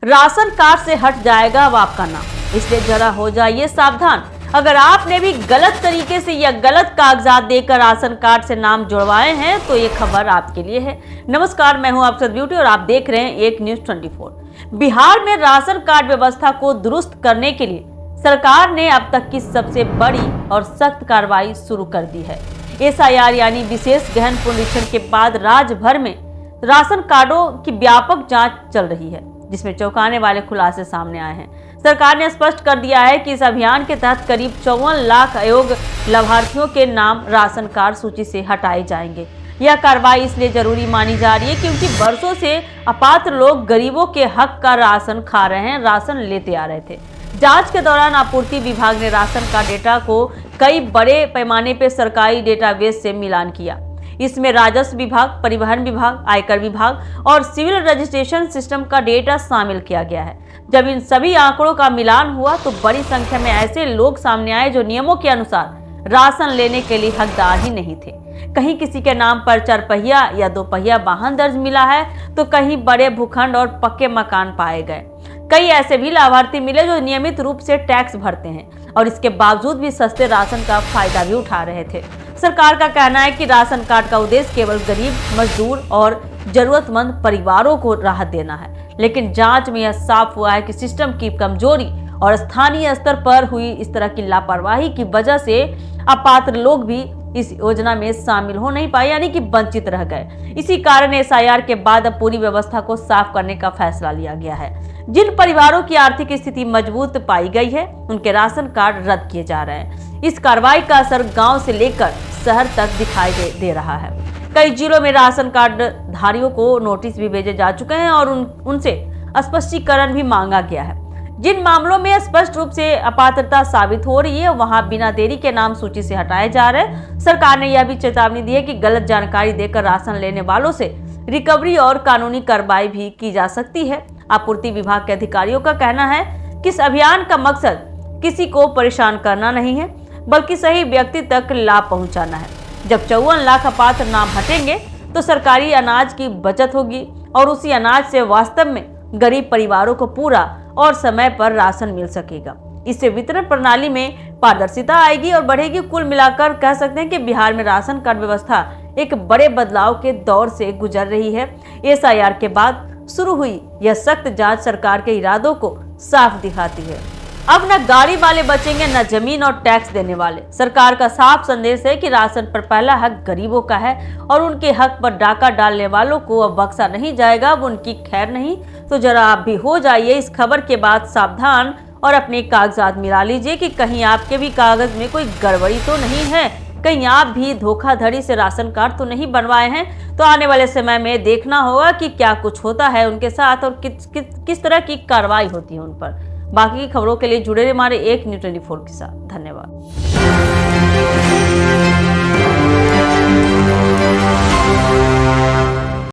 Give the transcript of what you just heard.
Ration card से हट जाएगा अब आपका नाम, इसलिए जरा हो जाइए सावधान। अगर आपने भी गलत तरीके से या गलत कागजात देकर राशन कार्ड से नाम जुड़वाए हैं तो ये खबर आपके लिए है। नमस्कार, मैं हूं अक्षत ब्यूटी और आप देख रहे हैं एक न्यूज 24। बिहार में राशन कार्ड व्यवस्था को दुरुस्त करने के लिए सरकार ने अब तक की सबसे बड़ी और सख्त कार्रवाई शुरू कर दी है। SIR यानी विशेष गहन पुनरीक्षण के बाद राज्य भर में राशन कार्डों की व्यापक जांच चल रही है, जिसमें चौंकाने वाले खुलासे सामने आए हैं। सरकार ने स्पष्ट कर दिया है कि इस अभियान के तहत करीब 54 लाख अयोग्य लाभार्थियों के नाम राशन कार्ड सूची से हटाए जाएंगे। यह कार्रवाई इसलिए जरूरी मानी जा रही है क्योंकि वर्षों से अपात्र लोग गरीबों के हक का राशन खा रहे हैं, राशन लेते आ रहे थे। जांच के दौरान आपूर्ति विभाग ने राशन कार्ड डेटा को कई बड़े पैमाने पर सरकारी डेटाबेस से मिलान किया। इसमें राजस्व विभाग, परिवहन विभाग, आयकर विभाग और सिविल रजिस्ट्रेशन सिस्टम का डेटा शामिल किया गया है। जब इन सभी आंकड़ों का मिलान हुआ तो बड़ी संख्या में ऐसे लोग सामने आए जो नियमों के अनुसार राशन लेने के लिए हकदार ही नहीं थे। कहीं किसी के नाम पर 4 पहिया या 2 पहिया वाहन दर्ज मिला है तो कहीं बड़े भूखंड और पक्के मकान पाए गए। कई ऐसे भी लाभार्थी मिले जो नियमित रूप से टैक्स भरते हैं और इसके बावजूद भी सस्ते राशन का फायदा भी उठा रहे थे। सरकार का कहना है कि राशन कार्ड का उद्देश्य केवल गरीब, मजदूर और जरूरतमंद परिवारों को राहत देना है, लेकिन जांच में यह साफ हुआ है कि सिस्टम की कमजोरी और स्थानीय स्तर पर हुई इस तरह की लापरवाही की वजह से अपात्र लोग भी इस योजना में शामिल हो नहीं पाए, यानी कि वंचित रह गए। इसी कारण SIR के बाद अब पूरी व्यवस्था को साफ करने का फैसला लिया गया है। जिन परिवारों की आर्थिक स्थिति मजबूत पाई गई है उनके राशन कार्ड रद्द किए जा रहे हैं। इस कार्रवाई का असर गांव से लेकर शहर तक दिखाई दे रहा है। कई जिलों में राशन कार्ड धारियों को नोटिस भी भेजे जा चुके हैं और उनसे स्पष्टीकरण भी मांगा गया है। जिन मामलों में स्पष्ट रूप से अपात्रता साबित हो रही है वहां बिना देरी के नाम सूची से हटाए जा रहे हैं। सरकार ने यह भी चेतावनी दी है कि गलत जानकारी देकर राशन लेने वालों से रिकवरी और कानूनी कार्रवाई भी की जा सकती है। आपूर्ति विभाग के अधिकारियों का कहना है कि इस अभियान का मकसद किसी को परेशान करना नहीं है, बल्कि सही व्यक्ति तक लाभ पहुंचाना है। जब 54 लाख अपात्र नाम हटेंगे तो सरकारी अनाज की बचत होगी और उसी अनाज से वास्तव में गरीब परिवारों को पूरा और समय पर राशन मिल सकेगा। इससे वितरण प्रणाली में पारदर्शिता आएगी और बढ़ेगी। कुल मिलाकर कह सकते हैं कि बिहार में राशन कार्ड व्यवस्था एक बड़े बदलाव के दौर से गुजर रही है। SIR के बाद शुरू हुई यह सख्त जांच सरकार के इरादों को साफ दिखाती है। अब न गाड़ी वाले बचेंगे न जमीन और टैक्स देने वाले। सरकार का साफ संदेश है कि राशन पर पहला हक गरीबों का है और उनके हक पर डाका डालने वालों को अब बख्शा नहीं जाएगा। अब उनकी खैर नहीं। तो जरा आप भी हो जाइए इस खबर के बाद सावधान और अपने कागजात मिला लीजिए कि कहीं आपके भी कागज में कोई गड़बड़ी तो नहीं है, कहीं आप भी धोखाधड़ी से राशन कार्ड तो नहीं बनवाए हैं। तो आने वाले समय में देखना होगा कि क्या कुछ होता है उनके साथ और किस तरह की कार्रवाई होती है उन पर। बाकी की खबरों के लिए जुड़े रहिए हमारे एक न्यूज 24 के साथ। धन्यवाद।